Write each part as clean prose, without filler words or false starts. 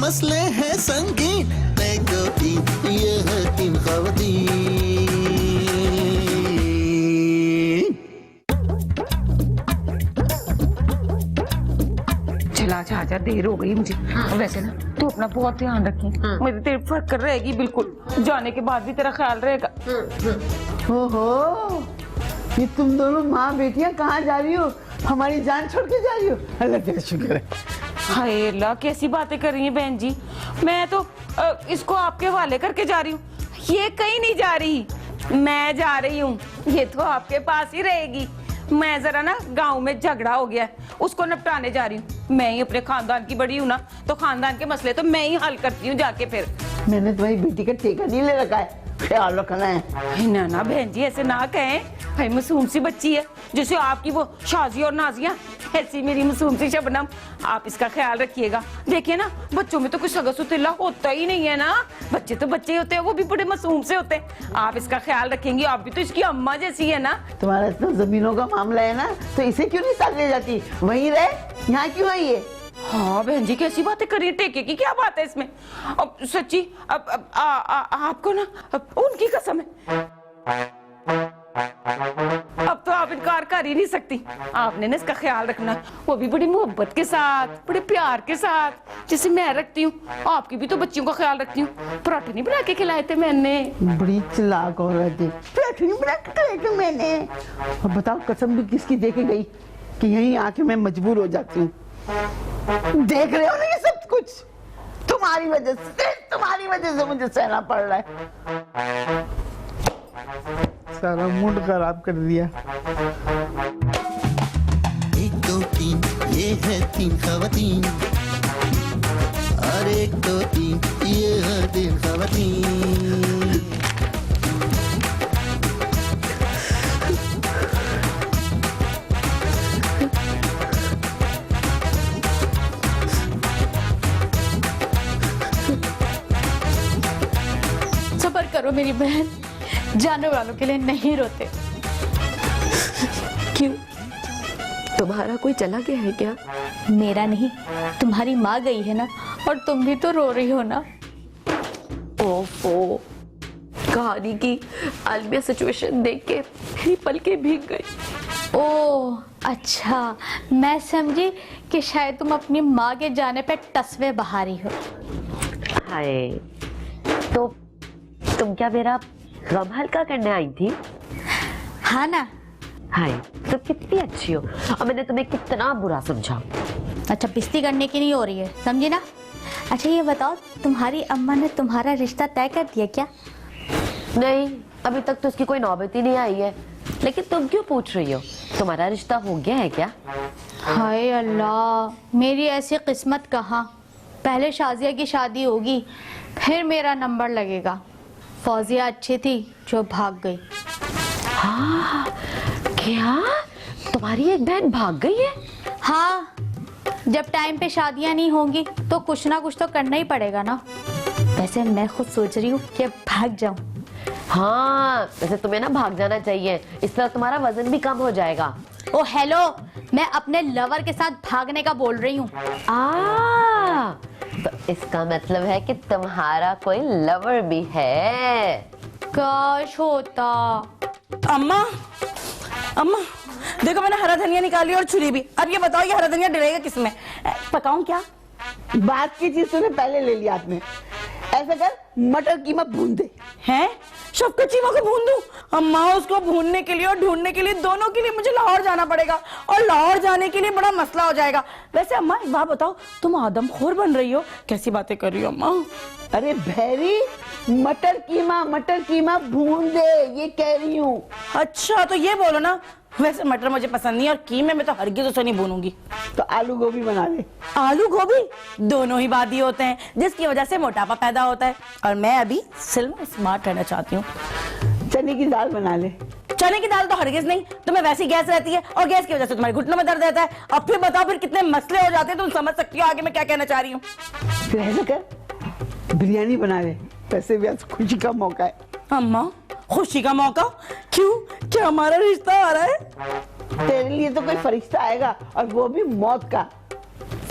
मसले हैं संगीन, एक दो तीन ये है तीन ख़वातीन। चला आजा, देर हो गई मुझे। वैसे ना तू अपना बहुत ध्यान रखी। मेरी तेरी फिक्र रहेगी बिल्कुल, जाने के बाद भी तेरा ख्याल रहेगा। ओहो, ये तुम दोनों माँ बेटियां कहाँ जा रही हो? हमारी जान छोड़ के जा रही हो? अल्लाह तेरा शुक्र है। हाय अल्लाह, कैसी बातें कर रही हैं बहन जी। मैं तो इसको आपके हवाले करके जा रही हूँ। ये कहीं नहीं जा रही, मैं जा रही हूँ। ये तो आपके पास ही रहेगी। मैं जरा ना गांव में झगड़ा हो गया है, उसको निपटाने जा रही हूँ। मैं ही अपने खानदान की बड़ी हूँ ना, तो खानदान के मसले तो मैं ही हल करती हूँ जाके। फिर मैंने तुम्हारी बेटी का ठेका नहीं ले रखा है, ख्याल रखना है। ना ना बहन जी, ऐसे ना कहें। भाई मासूम सी बच्ची है, जैसे आपकी वो शाजी और नाजिया, ऐसी मेरी मासूम सी शबनम। आप इसका ख्याल रखिएगा। देखिए ना, बच्चों में तो कुछ सगा-सुतीला होता ही नहीं है ना। बच्चे तो बच्चे होते हैं, वो भी बड़े मासूम से होते हैं। आप इसका ख्याल रखेंगी, आप भी तो इसकी अम्मा जैसी है ना। तुम्हारा इतना जमीनों का मामला है ना, तो इसे क्यों नहीं साथ ले जाती? वहीं रहे, यहाँ क्यों आई है? हाँ बहन जी, कैसी बातें करिए, टेके की क्या बात है इसमें? अब सच्ची आपको ना उनकी कसम है, अब तो आप इनकार कर ही नहीं सकती। आपने ना इसका ख्याल रखना, वो भी बड़ी मोहब्बत के साथ, बड़े प्यार के साथ, जैसे मैं रखती हूँ। आपकी भी तो बच्चियों का ख्याल रखती हूँ। पराठे नहीं बना के खिलाए थे मैंने। बड़ी चालाक औरत है, पराठे नहीं बना के खिलाए थे मैंने। अब बताओ, कसम भी किसकी दे के गई कि यहीं आके मैं मजबूर हो जाती हूँ। देख रहे हो ना ये सब कुछ तुम्हारी वजह से, तुम्हारी वजह से मुझे सहना पड़ रहा है। सारा मूड खराब कर दिया। एक दो तीन ये है तीन ख़वातीन, और एक दो तीन ये है तीन ख़वातीन। सब्र करो मेरी बहन, जाने वालों के लिए नहीं रोते। क्यों, तुम्हारा कोई चला गया है क्या? मेरा नहीं, तुम्हारी माँ गई है ना, और तुम भी तो रो रही हो ना। ओफो, कहानी की अलमिया सिचुएशन देख के मेरी पलकें भीग गई। ओह अच्छा, मैं समझी कि शायद तुम अपनी माँ के जाने पे तस्वे बहा रही हो। हाय, तो तुम क्या मेरा गम हल्का करने आई थी? हाँ ना। हाय, तुम कितनी अच्छी हो, और मैंने तुम्हें कितना बुरा समझा। अच्छा, बेइज्जती करने की नहीं हो रही है, समझी ना। अच्छा ये बताओ, तुम्हारी अम्मा ने तुम्हारा रिश्ता तय कर दिया क्या? नहीं, अभी तक तो उसकी कोई नौबत ही नहीं आई है। लेकिन तुम क्यों पूछ रही हो, तुम्हारा रिश्ता हो गया है क्या? हाय अल्लाह, मेरी ऐसी किस्मत कहाँ। पहले शाजिया की शादी होगी, फिर मेरा नंबर लगेगा। फौजिया अच्छी थी जो भाग गई। हाँ, क्या तुम्हारी एक बहन भाग गई है? हाँ, जब टाइम पे शादियां नहीं होंगी तो कुछ ना कुछ तो करना ही पड़ेगा ना। वैसे मैं खुद सोच रही हूँ कि भाग जाऊं। हाँ, वैसे तुम्हें ना भाग जाना चाहिए, इस तरह तुम्हारा वजन भी कम हो जाएगा। ओ हेलो, मैं अपने लवर के साथ भागने का बोल रही हूँ। तो इसका मतलब है कि तुम्हारा कोई लवर भी है। काश होता। अम्मा, अम्मा देखो, मैंने हरा धनिया निकाली और छुरी भी। अब ये बताओ, ये हरा धनिया डलेगा किसमें? पकाऊं क्या? बात की चीज तूने पहले ले लिया हाथ में। ऐसा कर, मटर कीमा भून दे। हैं? शफकत चीमा को भून दूं? अम्मा, उसको भूनने के लिए और ढूंढने के लिए, दोनों के लिए मुझे लाहौर जाना पड़ेगा, और लाहौर जाने के लिए बड़ा मसला हो जाएगा। वैसे अम्मा एक बात बताओ, तुम आदमखोर बन रही हो, कैसी बातें कर रही हो अम्मा? अरे भैरी, मटर कीमा भून दे, ये कह रही हूँ। अच्छा तो ये बोलो ना। वैसे मटर मुझे पसंद नहीं, और कीमे में तो हरगिज़ उसे नहीं भूनूंगी। तो आलू गोभी बना ले। आलू गोभी दोनों ही बादी होते हैं, जिसकी वजह से मोटापा पैदा होता है, और मैं अभी सिल्मा स्मार्ट रहना चाहती हूँ। चने की दाल बना ले। चने की दाल तो हरगिज़ नहीं, तुम्हें वैसी गैस रहती है, और गैस की वजह से तुम्हारे घुटनों में दर्द रहता है। अब फिर बताओ, फिर कितने मसले हो जाते हैं, तुम समझ सकती हो आगे मैं क्या कहना चाह रही हूँ। फिर ऐसा कर, बिरयानी बना ले, वैसे भी आज खुशी का मौका है। अम्मा, खुशी का मौका? क्यों, क्या हमारा रिश्ता आ रहा है? तेरे लिए तो कोई फरिश्ता आएगा, और वो भी मौत का।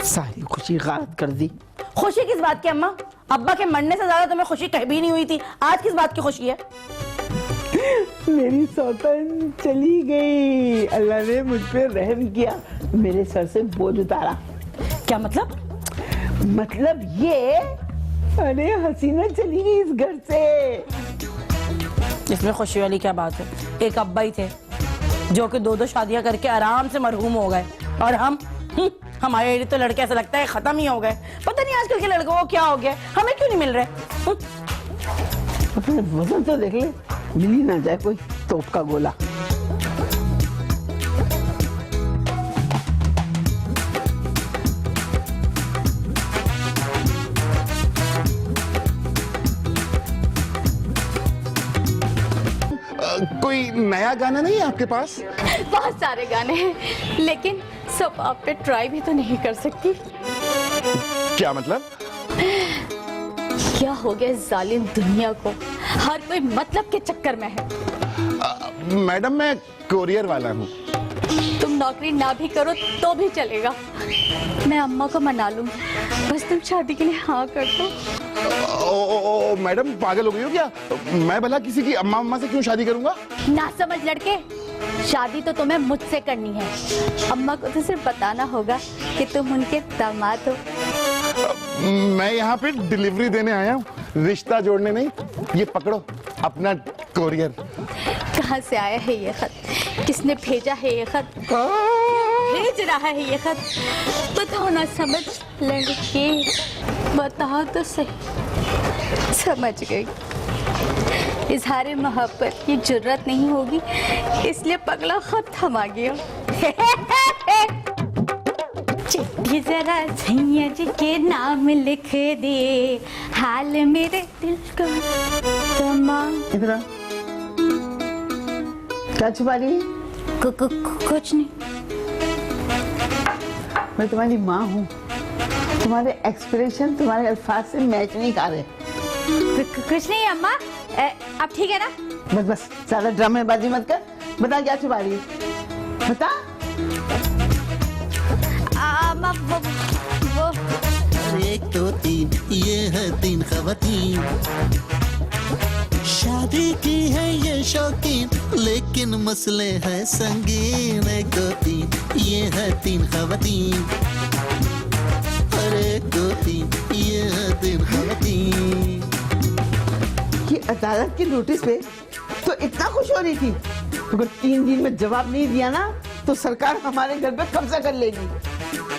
सारी खुशी गायब कर दी। खुशी किस बात की अम्मा? अब्बा के मरने से ज्यादा तुम्हें खुशी कभी नहीं हुई थी, आज किस बात की खुशी है? मेरी सौतन चली गई, अल्लाह ने मुझ पे रहम किया, मेरे सर से बोझ उतारा। क्या मतलब? मतलब ये, अरे हसीना चली गई इस घर से। इसमें खुशी वाली क्या बात है? एक अब्बा ही थे जो कि 2-2 शादियां करके आराम से मरहूम हो गए, और हम हमारे लिए तो लड़के ऐसा लगता है खत्म ही हो गए। पता नहीं आजकल के लड़कों को क्या हो गया, हमें क्यों नहीं मिल रहे? अपने वजन तो देख ले, मिल ही ना जाए कोई तोप का गोला। कोई नया गाना नहीं है आपके पास? बहुत सारे गाने हैं, लेकिन सब आप पे ट्राई भी तो नहीं कर सकती। क्या मतलब? क्या हो गया इस जालिम दुनिया को, हर कोई मतलब के चक्कर में है। मैडम मैं कोरियर वाला हूँ। तुम नौकरी ना भी करो तो भी चलेगा, मैं अम्मा को मना लूंगी, बस तुम शादी के लिए हाँ कर दो। ओ मैडम पागल हो गई हो क्या? मैं भला किसी की अम्मा से क्यों शादी करूंगा? ना समझ लड़के, शादी तो तुम्हें मुझसे करनी है। अम्मा को तो सिर्फ बताना होगा कि तुम उनके दामाद हो। मैं यहाँ पे डिलीवरी देने आया हूँ, रिश्ता जोड़ने नहीं। ये पकड़ो अपना कोरियर। कहाँ से आया है ये खत, किसने भेजा है ये खत, भेज रहा है ये खत, बताओ ना समझ लड़के, बताओ तो सही। समझ गई, इजहार मोहब्बत की जुर्रत नहीं होगी, इसलिए पगला खत थमा गया। चिट्ठी जरा सैया जी के नाम लिख दे, हाल मेरे दिल का तमाम। इधर आ। क्या छुपा रही है? कुछ नहीं। मैं तुम्हारी माँ हूँ, तुम्हारे एक्सप्रेशन तुम्हारे अल्फाज से मैच नहीं कर रहे। कुछ नहीं अम्मा, अब ठीक है ना? बस बस ज्यादा ड्रामेबाजी मत कर, बता क्या छुपा रही है, बता। अम्मा वो एक दो तीन ये है 3 खवातीन, शादी की है ये शौकीन, लेकिन मसले है संगीन। 1 2 3 ये है 3 खवातीन, अरे 1 2 3 ये है 3 खवातीन। कि अदालत की नोटिस पे तो इतना खुश हो रही थी, अगर 3 दिन में जवाब नहीं दिया ना तो सरकार हमारे घर पे कब्जा कर लेगी।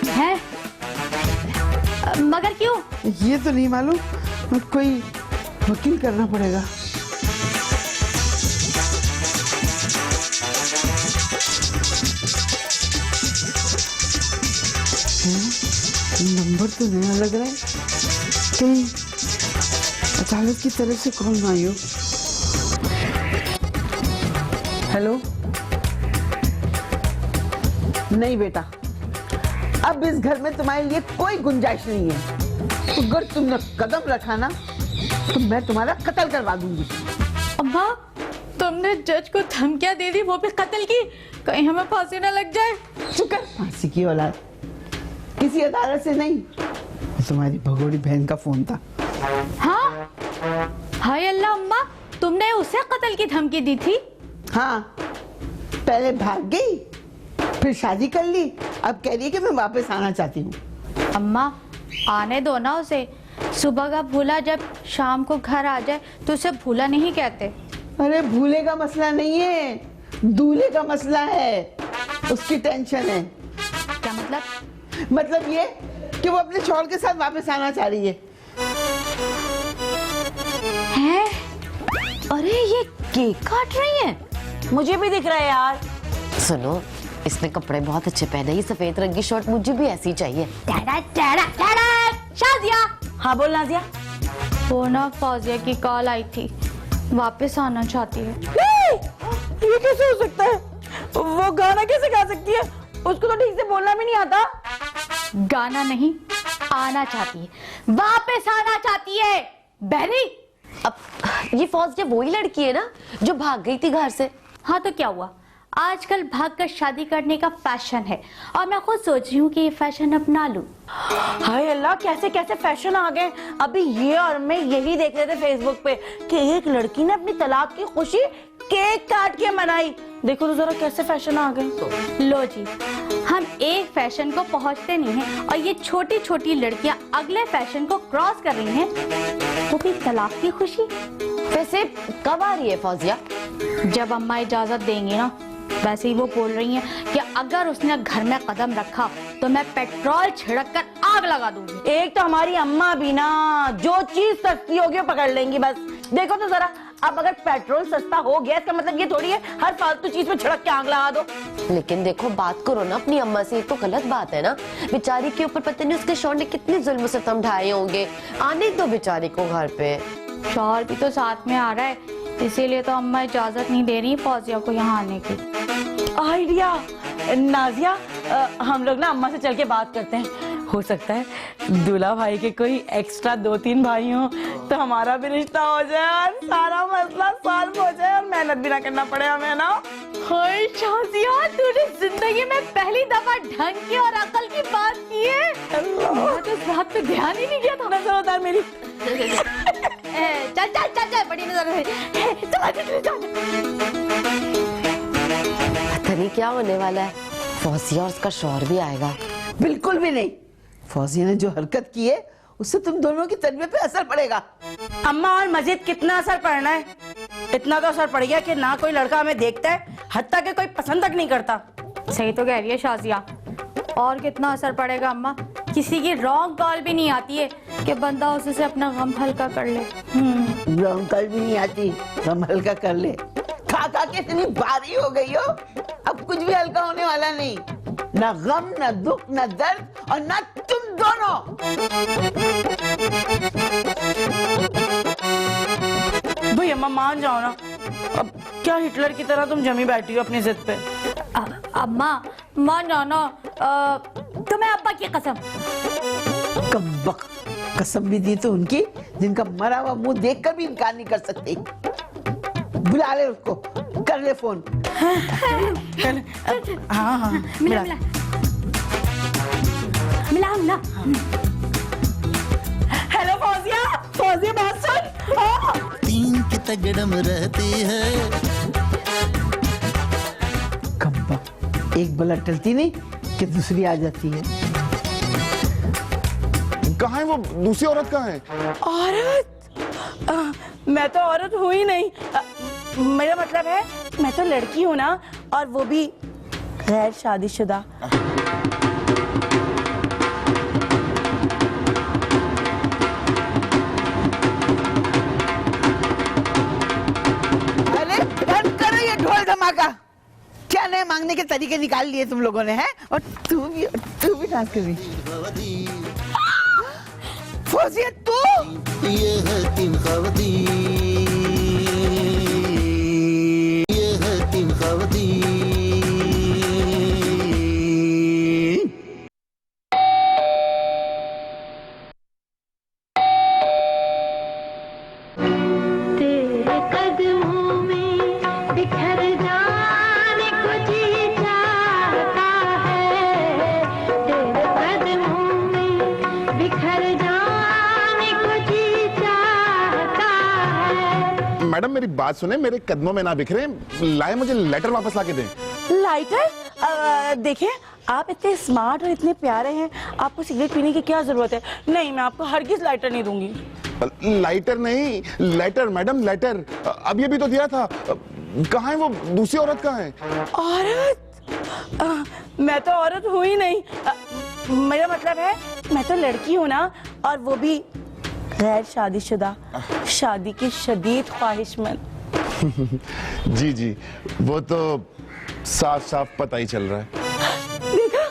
है? मगर क्यों? ये तो नहीं मालूम, कोई वकील करना पड़ेगा। नंबर तो नया लग रहा है, कहीं अदालत की तरफ से कॉल ना आई हो। हेलो। नहीं बेटा, अब इस घर में तुम्हारे लिए कोई गुंजाइश नहीं है। अगर तुमने कदम रखा ना तो मैं तुम्हारा कत्ल करवा दूंगी। अम्मा, तुमने जज को धमकियां दे दी, वो भी कत्ल की, कहीं हमें फांसी ना लग जाए। चुप कर, फांसी की औलाद, किसी अदालत से नहीं, तुम्हारी भगोड़ी बहन का फोन था। हाँ? हाय अल्लाह अम्मा, तुमने उसे कत्ल की धमकी दी थी? हाँ, पहले भाग गई, फिर शादी कर ली, अब कह रही है कि मैं वापस आना चाहती हूँ। अम्मा आने दो ना उसे, सुबह का भूला जब शाम को घर आ जाए तो उसे भूला नहीं कहते। अरे भूले का मसला नहीं है, दूल्हे का मसला है, उसकी टेंशन है। क्या मतलब? मतलब ये कि वो अपने शौहर के साथ वापस आना चाह रही है। है? अरे ये केक काट रही है, मुझे भी दिख रहा है यार। सुनो, इसने कपड़े बहुत अच्छे पहने, ये सफेद रंग की शर्ट मुझे भी ऐसी चाहिए। शादिया। हाँ बोल नाजिया। वो ना फौजिया की कॉल आई थी, वापस आना चाहती है। ये कैसे हो सकता है? वो गाना कैसे गा सकती है? उसको तो ठीक से बोलना भी नहीं आता। गाना नहीं, आना चाहती है, वापस आना चाहती है। बहरी, अब ये फौजिया वही लड़की है ना जो भाग गई थी घर से? हाँ तो क्या हुआ, आजकल भागकर शादी करने का फैशन है और मैं खुद सोच रही हूँ कि ये फैशन अपना लूं। हाय अल्लाह, कैसे कैसे फैशन आ गए। अभी ये और मैं यही देख रहे थे फेसबुक पे कि एक लड़की ने अपनी तलाक की खुशी केक काट के मनाई। देखो तो जरा कैसे फैशन आ गए। लो जी, हम एक फैशन को पहुंचते नहीं हैं और ये छोटी छोटी लड़कियां अगले फैशन को क्रॉस कर रही हैं, वो भी तलाक की खुशी। वैसे कब आ रही है फौजिया? जब अम्मा इजाजत देंगी ना। वैसे ही वो बोल रही हैं कि अगर उसने घर में कदम रखा तो मैं पेट्रोल छिड़क कर आग लगा दूंगी। एक तो हमारी अम्मा भी ना, जो चीज सस्ती होगी वो पकड़ लेंगी बस। देखो तो जरा, अब अगर पेट्रोल सस्ता हो गया इसका मतलब ये थोड़ी है हर फालतू चीज पे छिड़क के आग लगा दो। लेकिन देखो, बात करो ना अपनी अम्मा से, तो गलत बात है ना। बेचारी के ऊपर पता नहीं उसके शौहर ने कितने जुल्म सितम ढाए होंगे। आने दो बेचारी को घर पे। शौहर भी तो साथ में आ रहा है, इसीलिए तो अम्मा इजाजत नहीं दे रही फौजिया को यहाँ आने की। आइडिया नाजिया, हम लोग ना अम्मा से चल के बात करते हैं। हो सकता है दूल्हा भाई के कोई एक्स्ट्रा 2-3 भाई हो तो हमारा भी रिश्ता हो जाए और सारा मसला सॉल्व हो जाए और मेहनत भी ना करना पड़े हमें ना। हाय शाजिया, तूने जिंदगी में पहली दफा ढंग की और अकल की बात की है। मैं तो इस बात पे ध्यान ही नहीं दिया था। नजर उतार मेरी। चल चल चल चल, बड़ी नजर है। चल चल चल। पता नहीं क्या होने वाला है। फौजिया और उसका शौहर भी आएगा। बिल्कुल भी नहीं। फौजिया ने जो हरकत की है उससे तुम दोनों की तबीयत पे असर पड़ेगा। अम्मा, और मजीद कितना असर पड़ना है? इतना तो असर पड़ गया कि ना कोई लड़का हमें देखता है, हत्ता कि कोई पसंद तक नहीं करता। सही तो कह रही है शाजिया। और कितना असर पड़ेगा अम्मा, किसी की रॉन्ग कॉल भी नहीं आती है कि बंदा उससे अपना गम हल्का कर ले। रॉन्ग कॉल भी नहीं आती, गम हल्का कर ले। खा खा के इतनी भारी हो गई हो, अब कुछ भी हल्का होने वाला नहीं। ना गम, ना दुख, ना दर्द और ना तुम दोनों। भाई अम्मा मान जाओ ना, अब क्या हिटलर की तरह तुम जमी बैठी हो अपनी जिद पे। अम्मा मान जाओ ना, तुम्हें अब्बा की कसम। कब्बक, कसम भी दी तो उनकी जिनका मरा हुआ मुंह देखकर भी इनकार नहीं कर सकती। बुला ले उसको, कर ले फोन। हाँ हाँ, मिला मिला मिला मिला। हेलो फौजिया, फौजिया बात सुन। तीन के तगड़म रहती है। कब्बक, एक बला टलती नहीं कि दूसरी आ जाती है। कहाँ है वो दूसरी औरत? कहाँ है? औरत? मैं तो औरत हूँ ही नहीं। मेरा मतलब है मैं तो लड़की हूँ ना, और वो भी गैर शादीशुदा। अरे बंद करो ये ढोल धमाका। क्या नए मांगने के तरीके निकाल लिए तुम लोगों ने, हैं? और तू भी डांस कर रही। फौजिया तू? ये है तीन खवातीन, ये है तीन खवातीन। तेरे कदमों में बिखर जाने को जी चाहता है। तेरे कदमों में बिखर जाने को जी चाहता है। मैडम मेरी बात सुने, मेरे कदमों में ना बिखरे, लाए मुझे लेटर वापस लाके दें। लाइटर? देखिए, आप इतने स्मार्ट और इतने प्यारे हैं, आपको सिगरेट पीने की क्या जरूरत है? नहीं, मैं आपको हरगिज लाइटर नहीं दूंगी। लाइटर नहीं, लेटर मैडम, लेटर। अब ये भी तो दिया था। कहाँ है वो दूसरी औरत? कहाँ है? औरत? मैं तो औरत हूँ ही नहीं। मेरा मतलब है मैं तो लड़की हूँ ना, और वो भी गैर शादीशुदा, शादी की शदीद ख्वाहिशमंद। जी जी, वो तो साफ साफ पता ही चल रहा है। देखा,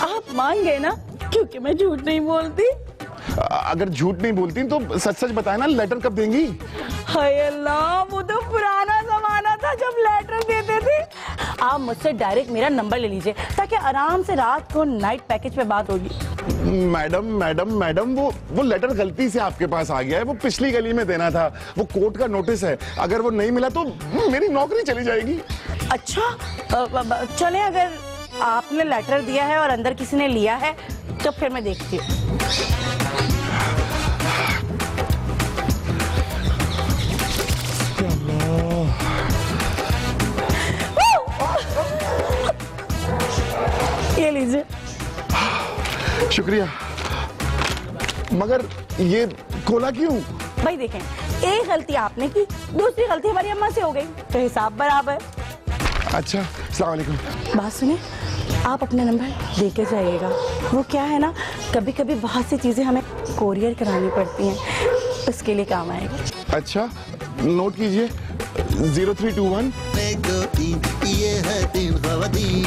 आप मान गए ना, क्योंकि मैं झूठ नहीं बोलती। अगर झूठ नहीं बोलती तो सच सच बताए ना, लेटर कब देंगी? हाय अल्लाह, वो तो पुराना जमाना था जब लेटर देते थे। आप मुझसे डायरेक्ट मेरा नंबर ले लीजिए ताकि आराम से रात को नाइट पैकेज पे बात होगी। मैडम मैडम मैडम, वो लेटर गलती से आपके पास आ गया है। वो पिछली गली में देना था। वो कोर्ट का नोटिस है, अगर वो नहीं मिला तो मेरी नौकरी चली जाएगी। अच्छा चले, अगर आपने लेटर दिया है और अंदर किसी ने लिया है तो फिर मैं देखती हूँ। ये लीजिए। शुक्रिया, मगर ये खोला क्यों? भाई देखें, एक गलती आपने की, दूसरी गलती हमारी अम्मा से हो गई, तो हिसाब बराबर। अच्छा, अस्सलाम वालेकुम। बात सुने, आप अपना नंबर दे के जाइएगा। वो क्या है ना, कभी कभी बहुत सी चीजें हमें कोरियर करानी पड़ती हैं, उसके लिए काम आएगा। अच्छा, नोट कीजिए 0321। एक दो तीन, ये है तीन खवातीन।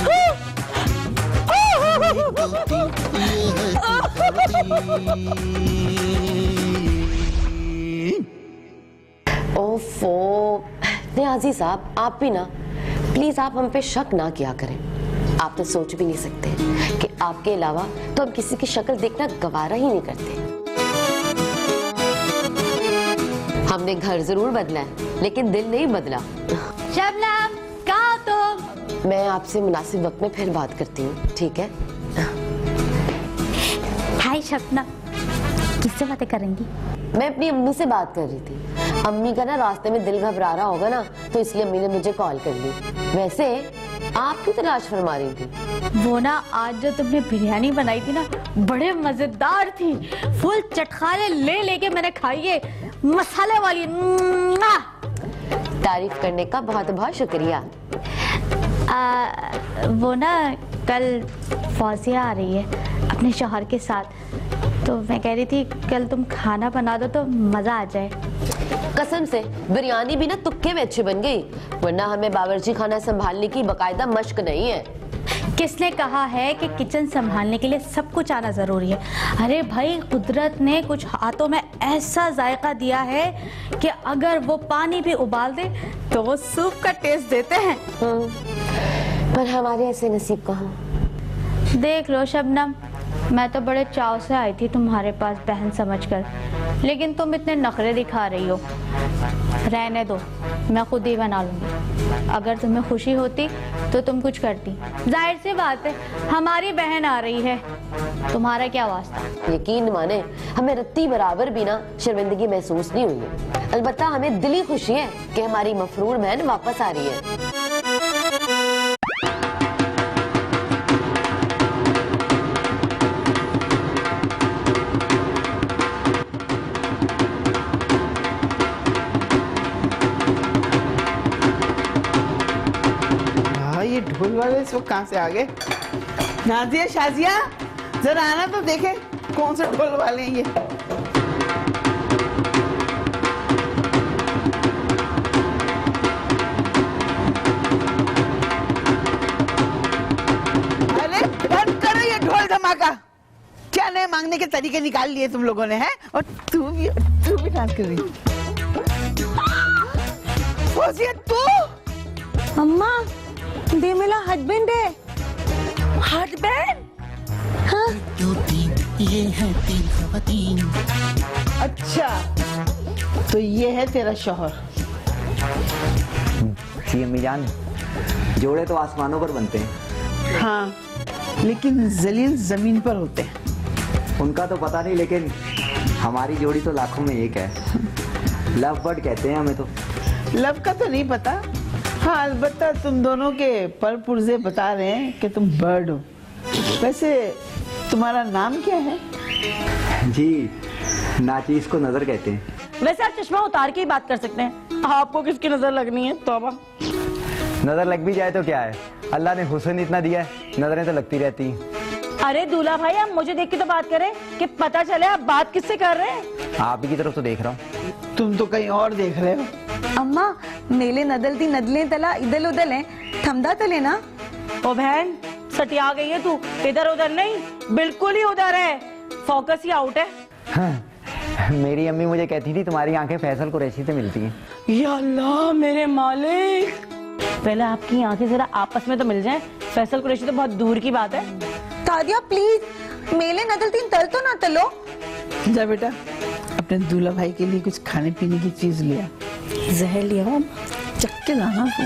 एक दो तीन, ये है तीन खवातीन। ओफो, न्याजी साहब, आप भी ना प्लीज, आप हम पे शक ना किया करें। आप तो सोच भी नहीं सकते कि आपके अलावा तो हम किसी की शक्ल देखना गवारा ही नहीं करते। हमने घर जरूर बदला है, लेकिन दिल नहीं बदला। शबनम, कहाँ हो तुम? मैं आपसे मुनासिब वक्त में फिर बात करती हूँ, ठीक है? हाय शबनम, किससे बातें करेंगी? मैं अपनी अम्मी से बात कर रही थी। अम्मी का ना रास्ते में दिल घबरा रहा होगा ना, तो इसलिए अम्मी ने मुझे कॉल कर ली। वैसे आप क्यों तलाश फरमा रही थी? वो ना, आज जो तुमने बिरयानी बनाई थी ना, बड़े मजेदार थी। फुल चटखाने ले लेके मैंने खाई है, मसाले वाली। तारीफ करने का बहुत बहुत शुक्रिया। वो ना, कल फौजिया आ रही है अपने शौहर के साथ, तो मैं कह रही थी कल तुम खाना बना दो तो मजा आ जाए। कसम से बिरयानी भी ना तुक्के में अच्छी बन गई, वरना हमें बावर्ची खाना संभालने की बकायदा मश्क नहीं है। किसने कहा है कि किचन संभालने के लिए सब कुछ आना जरूरी है? अरे भाई, कुदरत ने कुछ हाथों में ऐसा जायका दिया है कि अगर वो पानी भी उबाल दे तो वो सूप का टेस्ट देते हैं। पर हमारे ऐसे नसीब कहाँ। देख लो शबनम, मैं तो बड़े चाव से आई थी तुम्हारे पास बहन समझकर, लेकिन तुम इतने नखरे दिखा रही हो। रहने दो, मैं खुद ही बना लूंगी। अगर तुम्हें खुशी होती तो तुम कुछ करती। जाहिर सी बात है, हमारी बहन आ रही है, तुम्हारा क्या वास्ता। यकीन माने, हमें रत्ती बराबर भी ना शर्मिंदगी महसूस नहीं हुई है। अलबत्ता हमें दिली खुशी है कि हमारी मफरूर बहन वापस आ रही है। ये ढोल वाले इस वक्त कहाँ से आ गए? नाजिया, शाजिया, जरा आना तो देखे कौन से ढोल वाले हैं ये। अरे बंद करो ये ढोल धमाका। क्या नए मांगने के तरीके निकाल लिए तुम लोगों ने, हैं? और तू भी डांस कर रही। फौजिया, तू? अम्मा, दे मेरा हस्बैंड है। हस्बैंड? हाँ। दो तीन, ये है तीन खवातीन। अच्छा, तो ये है तेरा शौहर। जी अम्मी जान, जोड़े तो आसमानों पर बनते हैं। हाँ, लेकिन जलील जमीन पर होते हैं। उनका तो पता नहीं, लेकिन हमारी जोड़ी तो लाखों में एक है। लव बर्ड कहते हैं हमें तो। लव का तो नहीं पता, हाँ अलबत्ता तुम दोनों के पर पुर्जे बता रहे हैं कि तुम बर्ड हो। वैसे तुम्हारा नाम क्या है? जी, नाचीज को नजर कहते हैं। वैसे आप चश्मा उतार के ही बात कर सकते हैं। आपको किसकी नजर लगनी है? तौबा। नजर लग भी जाए तो क्या है, अल्लाह ने हुस्न इतना दिया है, नजरें तो लगती रहती हैं। अरे दूल्हा भाई, आप मुझे देख के तो बात करें कि पता चले आप बात किससे कर रहे हैं। आप ही की तरफ तो देख रहा हूँ। तुम तो कहीं और देख रहे हो। अम्मा, मेले नदलती नदले तला इधर उधर है, थमदा तले ना। ओ बहन, सटिया गई है तू। इधर उधर नहीं, बिल्कुल ही उधर है। फोकस ही आउट है। हाँ, मेरी अम्मी मुझे कहती थी तुम्हारी आंखें फैसल कुरैशी से मिलती हैं। या अल्लाह मेरे मालिक, पहले आपकी आंखें जरा आपस में तो मिल जाएं। फैसल कुरैशी तो बहुत दूर की बात है। तादिया प्लीज, मेले नदल तीन तल तो ना तलो। जा बेटा अपने दूल्हा भाई के लिए कुछ खाने पीने की चीज लिया। जहर लिया हो? चक्के लाना तू।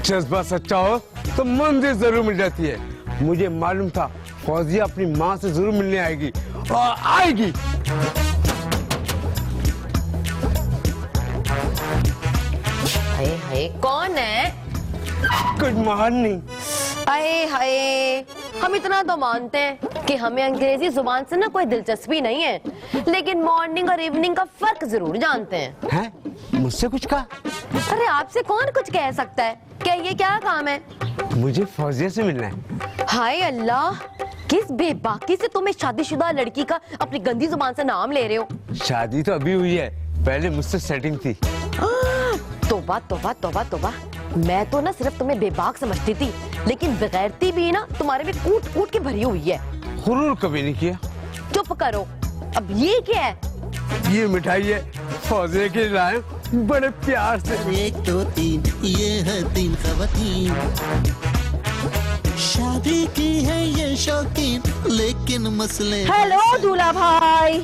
जज्बा सच्चा हो तो मंजिल जरूर मिल जाती है। मुझे मालूम था फौजिया अपनी माँ से जरूर मिलने आएगी और आएगी। हाय हाय, कौन है? Good morning. हाय हाय, हम इतना तो मानते हैं कि हमें अंग्रेजी जुबान से ना कोई दिलचस्पी नहीं है, लेकिन मॉर्निंग और इवनिंग का फर्क जरूर जानते हैं। हैं? मुझसे कुछ कहा? अरे आपसे कौन कुछ कह सकता है? क्या ये क्या काम है? मुझे फौजिया से मिलना है। हाय अल्लाह, किस बेबाकी से तुम इस शादीशुदा लड़की का अपनी गंदी जुबान से नाम ले रहे हो? शादी तो अभी हुई है, पहले मुझसे सेटिंग थी। तौबा तौबा तौबा तौबा, मैं तो ना सिर्फ तुम्हें बेबाक समझती थी, लेकिन बेगैरती भी ना तुम्हारे में कूट कूट के भरी हुई है। हुरूर कभी नहीं किया। चुप करो। अब ये क्या है? ये मिठाई है, फौजिया के लाए बड़े प्यार से। 1 2 3 ये है 3 खवातीन, शादी की है ये शौकीन, लेकिन मसले हेलो दूल्हा भाई।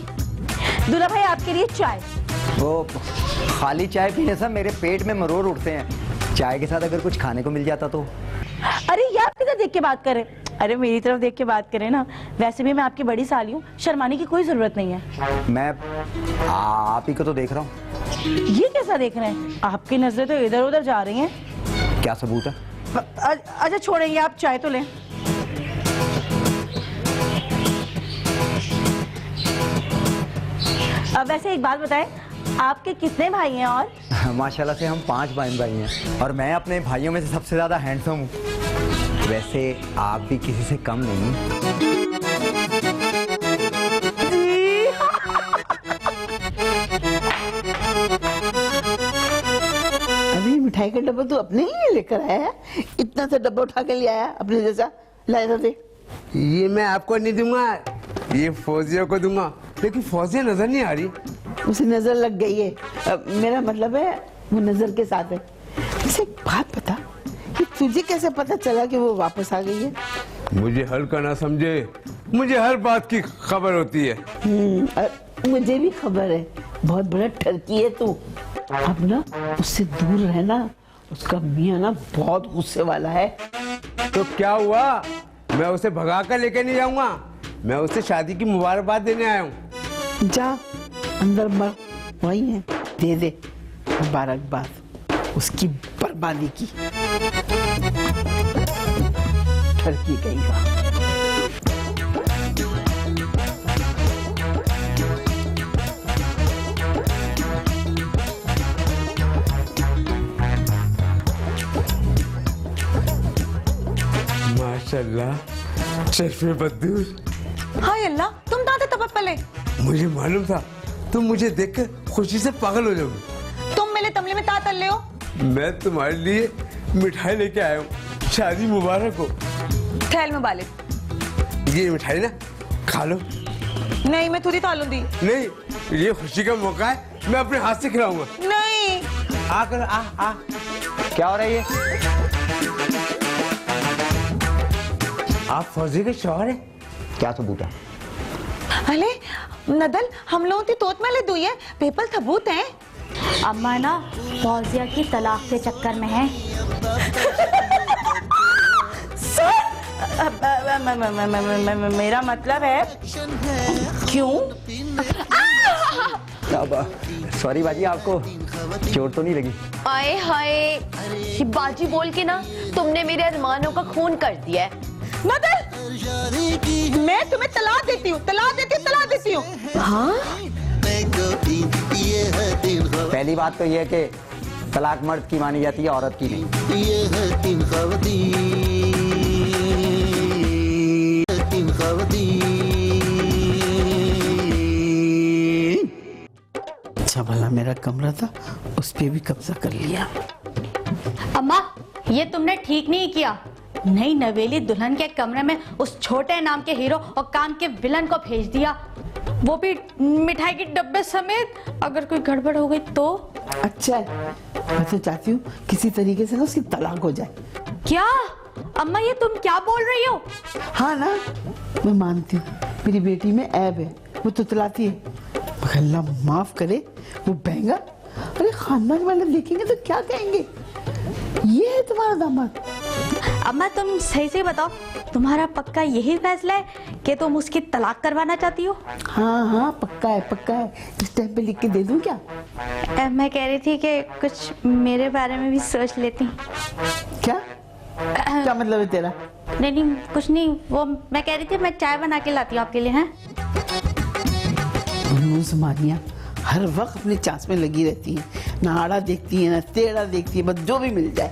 दूल्हा भाई आपके लिए चाय। वो खाली चाय पीने से मेरे पेट में मरोड़ उठते हैं। चाय के साथ अगर कुछ खाने को मिल जाता तो। अरे ये आप किधर देख के बात करें? अरे मेरी तरफ देख के बात करें ना। वैसे भी मैं आपकी बड़ी साली हूँ, शर्माने की कोई जरूरत नहीं है। मैं आप ही को तो देख रहा हूँ। ये कैसा देख रहे हैं? आपकी नजरें तो इधर उधर जा रही हैं। क्या सबूत है? अच्छा छोड़ेंगे, आप चाय तो लें। अब वैसे एक बात बताएं, आपके कितने भाई हैं? और माशाल्लाह से हम 5 बहन भाई हैं और मैं अपने भाइयों में से सबसे ज्यादा हैंडसम हूँ। वैसे आप भी किसी से कम नहीं। अभी मिठाई का डब्बा तू अपने ही लेकर आया है? इतना सा डब्बा उठा के ले आया अपने जैसा। लाया दे। ये मैं आपको नहीं दूंगा, ये फौजिया को दूंगा। लेकिन फौजिया नजर नहीं आ रही। उसे नजर लग गई है। मेरा मतलब है वो नजर के साथ है। वैसे एक बात बता कि तुझे कैसे पता चला कि वो वापस आ गई है? मुझे हल्का ना समझे, मुझे हर बात की खबर होती है। मुझे भी खबर है, बहुत बड़ा ठरकी है तू। अब ना उससे दूर रहना, उसका मियाँ ना बहुत गुस्से वाला है। तो क्या हुआ? मैं उसे भगा कर लेके नहीं जाऊंगा, मैं उसे शादी की मुबारकबाद देने आया हूँ। जा अंदर मर, वही है, दे दे मुबारकबाद उसकी बर्बादी की। ठरकी गई का। माशाल्लाह, चश्मे बदूर। हाय अल्लाह, तुम कहाँ थे तब पहले? मुझे मालूम था तुम मुझे देखकर खुशी से पागल हो जाओगी। तुम मेरे तमले में ता तल्ले हो। मैं तुम्हारे लिए मिठाई लेके आया हूँ, शादी मुबारक हो। थैल में बाले। ये मिठाई ना खा लो। नहीं, मैं खुद ही खा लूंगी। नहीं, ये खुशी का मौका है, मैं अपने हाथ से खिलाऊंगा। नहीं। आ कर आ। क्या हो रहा है ये? आप फौजी के शौहर हैं? क्या सबूत है? अरे नदल, हम लोगों की तोत में ले दुई है, पेपर सबूत हैं। अम्मा ना फौजिया की तलाक के चक्कर में है। मेरा मतलब है क्यों? सॉरी बाजी, आपको चोट तो नहीं लगी? आए हाय, ये बाजी बोल के ना तुमने मेरे अरमानों का खून कर दिया है। नदल, मैं तुम्हें तला देती हूँ। हाँ? ये है 3 खवातीन, पहली बात तो ये है कि तलाक मर्द की मानी जाती है, औरत की नहीं। ये है 3 खवातीन, 3 खवातीन। अच्छा भला मेरा कमरा था, उस पे भी कब्जा कर लिया। अम्मा ये तुमने ठीक नहीं किया। नई नवेली दुल्हन के कमरे में उस छोटे नाम के हीरो और काम के विलन को भेज दिया, वो भी मिठाई के डब्बे समेत। अगर कोई गड़बड़ हो गई तो? अच्छा है, मैं तो चाहती हूँ किसी तरीके से ना उसकी तलाक हो जाए। क्या अम्मा ये तुम क्या बोल रही हो? हाँ ना, मैं मानती हूँ मेरी बेटी में ऐब है, वो तुतलाती है, मगर अल्लाह माफ करे वो बहंगा। अरे खानदान वाले देखेंगे तो क्या कहेंगे, ये है तुम्हारा दामाद। अम्मा तुम सही से बताओ, तुम्हारा पक्का यही फैसला है कि तुम उसकी तलाक करवाना चाहती हो? हाँ हाँ पक्का है, पक्का है। इस टाइम पे लिख के दे दूं क्या? मैं कह रही थी कि कुछ मेरे बारे में भी सोच लेती। क्या क्या मतलब है तेरा? नहीं नहीं कुछ नहीं, वो मैं कह रही थी मैं चाय बना के लाती हूँ आपके लिए। हैं मानिया हर वक्त अपने चांस में लगी रहती है, ना आड़ा देखती है ना टेढ़ा देखती है, बस जो भी मिल जाए।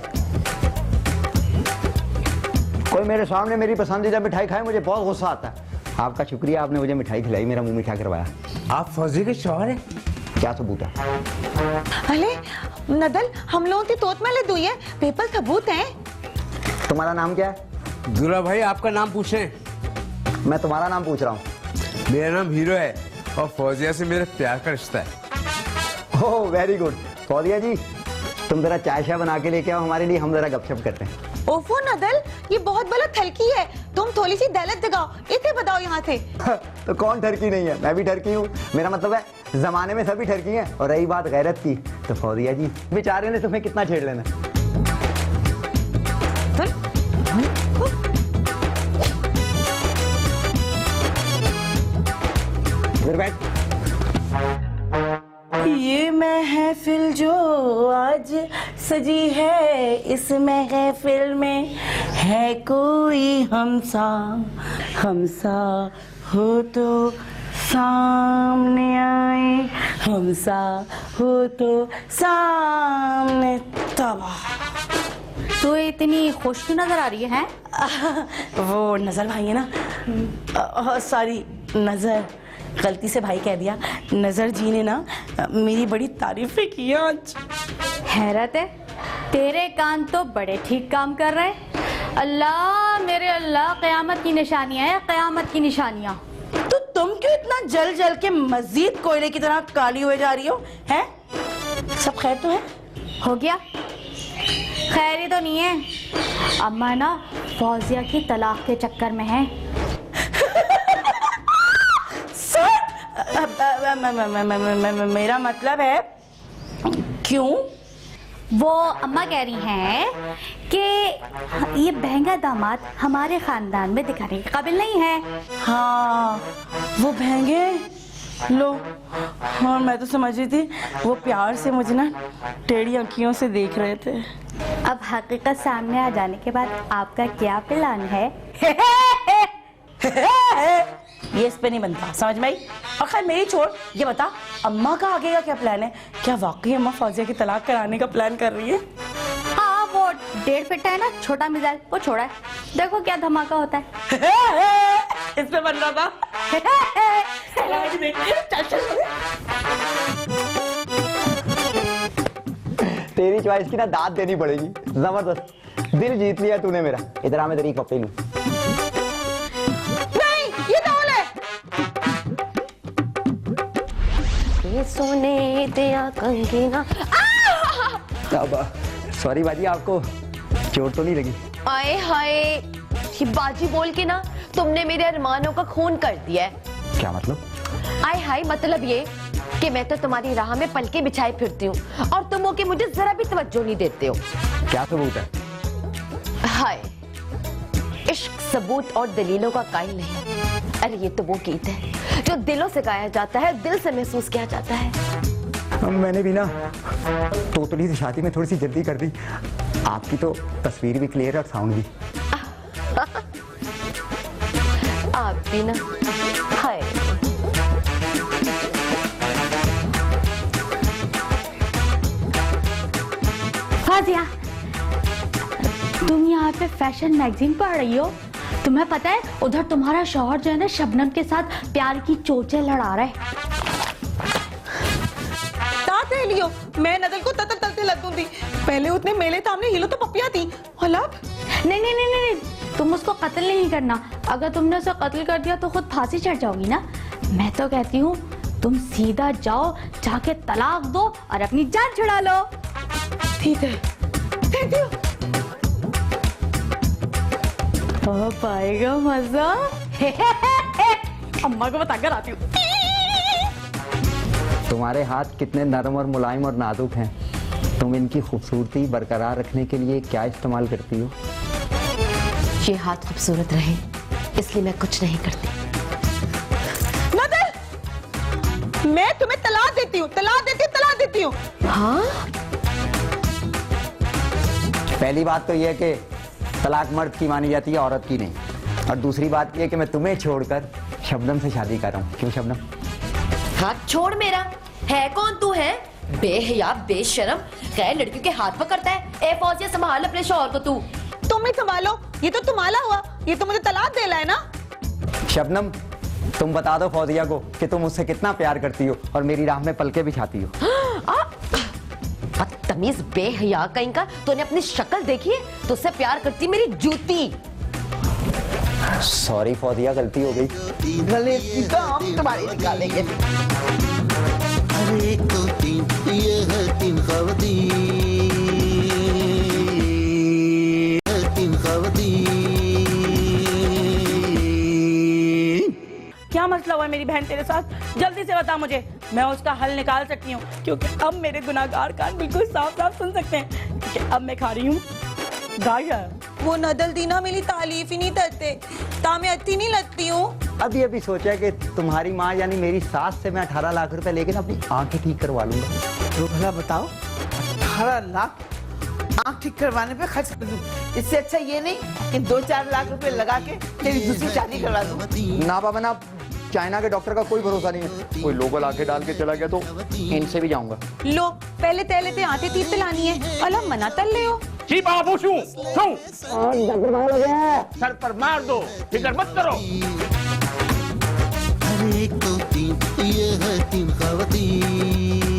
कोई मेरे सामने मेरी पसंदीदा मिठाई खाए मुझे बहुत गुस्सा आता है। आपका शुक्रिया, आपने मुझे मिठाई खिलाई, मेरा मुंह मीठा करवाया। आप फौजी के शौहर हैं? क्या सबूत है? अरे नदल, हम लोगों की तोत में लद हुई है, पेपर सबूत हैं। तुम्हारा नाम क्या है? दूल्हा भाई आपका नाम पूछें? मैं तुम्हारा नाम पूछ रहा हूँ। मेरा नाम हीरो है और फौजिया से मेरा प्यार का रिश्ता है। Oh very good. Fauzia ji तुम जरा चाय शाय बना के लेके आओ हमारे लिए, हम जरा गपशप करते हैं। ओफो नदल, ये बहुत बड़ा थलकी है, तुम थोड़ी सी दहलत जगाओ, इसे बताओ यहाँ से। तो कौन ठरकी नहीं है, मैं भी ठरकी हूँ। मेरा मतलब है जमाने में सभी ठरकी हैं। और रही बात गैरत की, तो फौजिया जी बेचारे ने तुम्हें कितना छेड़ लेना। इधर बैठ। ये महफिल जो आज सजी है, इस महफिल में है कोई हमसा, हमसा हो तो सामने आए, हमसा हो तो सामने। तबाह। तो इतनी खुश क्यों नजर आ रही है? वो नजर भाई है ना, सॉरी नजर, गलती से भाई कह दिया। नजर जी ने ना मेरी बड़ी तारीफें की आज। हैरत है, तेरे कान तो बड़े ठीक काम कर रहे हैं। अल्लाह मेरे अल्लाह, क़यामत की निशानियां हैं, क़यामत की निशानियां। तो तुम क्यों इतना जल जल के मजीद कोयले की तरह काली हुए जा रही हो? हैं? सब खैर तो है? हो गया? खैर ही तो नहीं है, अम्मा ना फौजिया की तलाक के चक्कर में है। मेरा मतलब है क्यों? वो अम्मा कह रही हैं कि ये महंगा दामाद हमारे खानदान में दिखाने के काबिल नहीं है। हाँ वो महंगे लो, और मैं तो समझ रही थी वो प्यार से मुझे ना टेढ़ी आंखियों से देख रहे थे। अब हकीकत सामने आ जाने के बाद आपका क्या प्लान है? ये इस पे नहीं बनता, समझ में आई? और खैर मेरी छोड़, ये बता अम्मा का आगे का क्या प्लान है? क्या वाकई अम्मा फौजिया की तलाक कराने का प्लान कर रही है? हाँ वो 1.5 फीट है ना छोटा मिसाइल, वो छोड़ा है, देखो क्या धमाका होता है। इस पे बन रहा था। तेरी चॉइस की ना दाद देनी पड़ेगी, जबरदस्त। दिल जीत लिया तूने मेरा। इधर आ, मैं तेरी कॉपी लूं। नहीं, ये डॉल है। ये सोने दिया कंगना। अब सॉरी बाजी, आपको चोट तो नहीं लगी? आए हाय, ये बाजी बोल के ना तुमने मेरे अरमानों का खून कर दिया है। क्या मतलब? आए हाय मतलब ये कि मैं तो तुम्हारी राह में पलके बिछाए फिरती हूँ और तुम हो के मुझे जरा भी तवज्जो नहीं देते हो। क्या सबूत है? हाय, इश्क सबूत और दलीलों का कायल नहीं। अरे ये तो वो गीत है जो दिलों से गाया जाता है, दिल से महसूस किया जाता है। मैंने भी ना तोतली से शादी में थोड़ी सी जल्दी कर दी। आपकी तो तस्वीर भी क्लियर है और साउंड भी। आप भी ना। हाय फाजिया, तुम यहाँ पे फैशन मैगजीन पढ़ रही हो? तुम्हें पता है उधर तुम्हारा शौहर जो है ना शबनम के साथ प्यार की चोचें लड़ा रहा है। मैं नदल को तलते लग दूंगी। पहले उतने मेले सामने हिलो तो पपिया थी, और अब नहीं नहीं नहीं नहीं, तुम उसको कत्ल नहीं करना। अगर तुमने उसे कत्ल कर दिया तो खुद फांसी चढ़ जाओगी ना। मैं तो कहती हूँ तुम सीधा जाओ, जाके तलाक दो और अपनी जान छुड़ा लो। ठीक है, थैंक यू। अब आएगा मजा। अम्मा को बताकर आती हूँ। तुम्हारे हाथ कितने नरम और मुलायम और नाजुक हैं। तुम इनकी खूबसूरती बरकरार रखने के लिए क्या इस्तेमाल करती हो? ये हाथ खूबसूरत रहे इसलिए मैं कुछ नहीं करती। नदल, मैं तुम्हें तलाक देती हूँ, तलाक देती हूँ। हाँ, पहली बात तो यह है कि तलाक मर्द की मानी जाती है, औरत की नहीं। और दूसरी बात यह है कि मैं तुम्हें छोड़कर शबनम से शादी कर रहा हूँ। क्यों शबनम? हाथ छोड़ मेरा। है कौन तू है? बेहया बेशरम, गैर लड़कियों के हाथ पकड़ता है। ए फौजिया, संभाल अपने शौहर को तू। तुम ही संभालो, ये तो तुम्हारा हुआ, ये तो मुझे तलाक देला है ना। शबनम, तुम बता दो फौजिया को कि तुम मुझसे कितना प्यार करती हो और मेरी राह में पलके बिछाती हो। बदतमीज बेहया कहीं का। तूने अपनी शक्ल देखी है? तुझसे प्यार करती मेरी जूती। सॉरी फौजिया, गलती हो गई। गले की दाम तुम्हारी निकालेंगे। अरे एक दो तीन, ये है तीन खवातीन, तीन खवातीन। क्या मसला हुआ है मेरी बहन तेरे साथ? जल्दी से बता मुझे, मैं उसका हल निकाल सकती हूँ। क्योंकि अब मेरे गुनाहगार कान बिल्कुल साफ साफ सुन सकते हैं कि अब मैं खा रही हूँ गाया। वो नदल दीना मेरी तारीफ ही नहीं करते, ता मैं अच्छी नहीं लगती हूँ। अभी अभी सोचा कि तुम्हारी माँ यानी मेरी सास से मैं 18 लाख रुपए लेके ना अपनी आंखें ठीक करवा लूंगा। तो भला बताओ, 18 लाख आँख ठीक करवाने पे खर्च कर दूं। इससे अच्छा ये नहीं कि 2-4 लाख रुपए लगा के तेरी दूसरी शादी करवा दूं। ना बाबा ना, चाइना के डॉक्टर का कोई भरोसा नहीं है। कोई लोकल आके डाल के चला गया तो इनसे भी जाऊंगा। लो पहले तेले ते आते तीर लानी है, अला मना तल ले हो। जी बाबू, सर पर मार दो, फिक्र मत करो। अरे एक दो तीन, ये है तीन खवातीन।